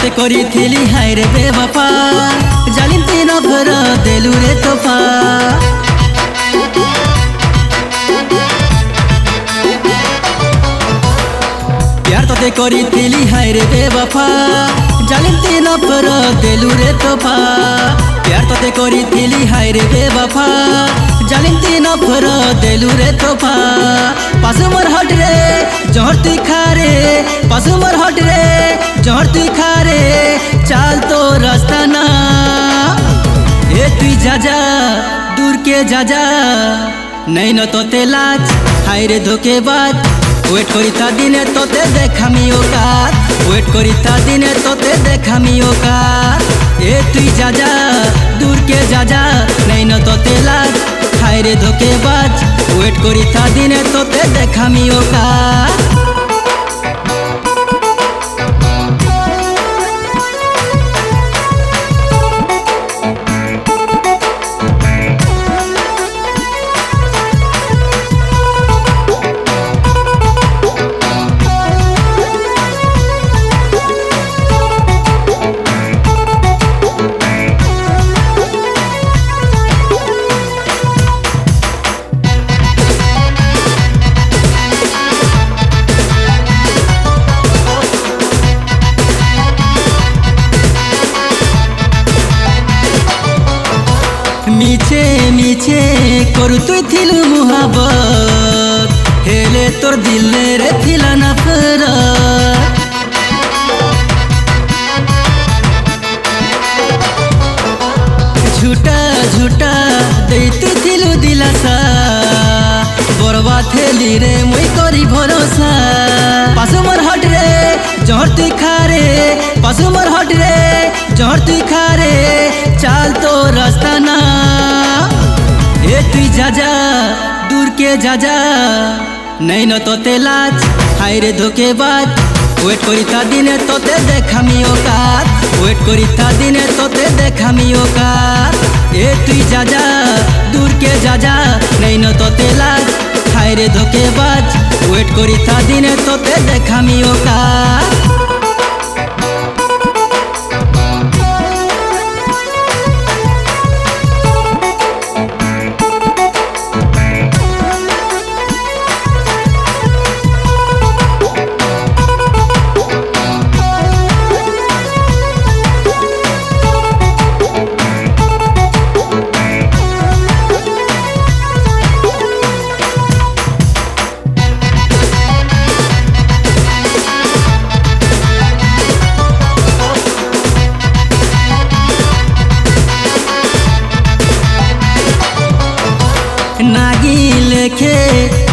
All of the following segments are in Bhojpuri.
তোতে করিছিলি হায় রে বেওয়াফা জালিম তুই নভর দেলু রে তোফা प्यार तोते करिथिली हाय रे बेवफा जालिम तुई नभर देलु रे तोफा प्यार तोते करिथिली हाय रे बेवफा जालिम तुई नभर देलु रे तोफा पासु मोर हट रे जहर तुई खा रे पासु मोर हट रे जहर तुई खा रे चाल तो रास्ता ना ए तुई जा दूर के जा नहीं न तोते लाज हाय रे धोकेबाज वेट करिता दिने तोते देखामी औकात वेट करिता दिने तोते देखामी औकात ए तुई जा दूर के जा नहीं न तोते लाज हाय रे धोकेबाज वेट करिता दिने तोते देखामी औकात मीछे मीछे करू तुई थिलु मुहाबत हेले तोर दिल रे थिला नफरत झूठा झूठा देती थिलु दिलासा बरबा थेली रे मुई करी भरोसा पासु मोर हट रे जहर तुई खा रे पासु मोर हट रे जहर तुई खा रे चाल तो रास्ता ना ए तुई जा दूर के जा नहीं न तोते लाज हाय रे धोकेबाज वेट करिता दिने तोते देखामी औकात वेट करिता दिने तोते देखामी औकात ए तुई जा दूर के जा नहीं न तोते लाज हाय रे धोकेबाज वेट करिता दिने तोते देखामी औकात नागी लेखे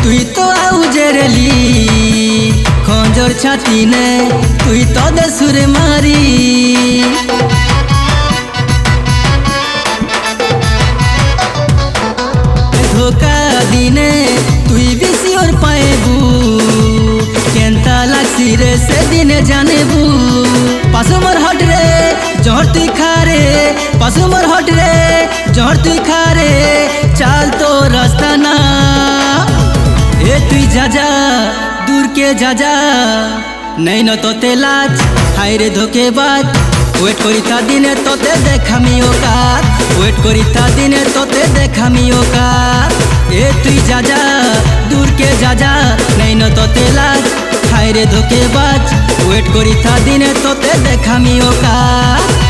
तुई तो आउ जेरली खंजर छाती ने तुई तो दे सुर मारी धोखा दिने तुई बेसी और पाएबू केंता लागसी रे से दिने जानेबू पासु मोर हट रे जहर तुई खा रे पासु मोर हट रे जहर तुई खा रे चाल तो रास्ता ना ए तुई जा दूर के जा नहीं न तोते लाज हाय रे धोकेबाज वेट करिता दिने तोते देखामी औकात वेट करिता दिने तोते देखामी औकात ए तुई जा दूर के जा नहीं न तोते लाज हाय रे धोकेबाज वेट करिता दिने तोते देखामी औकात।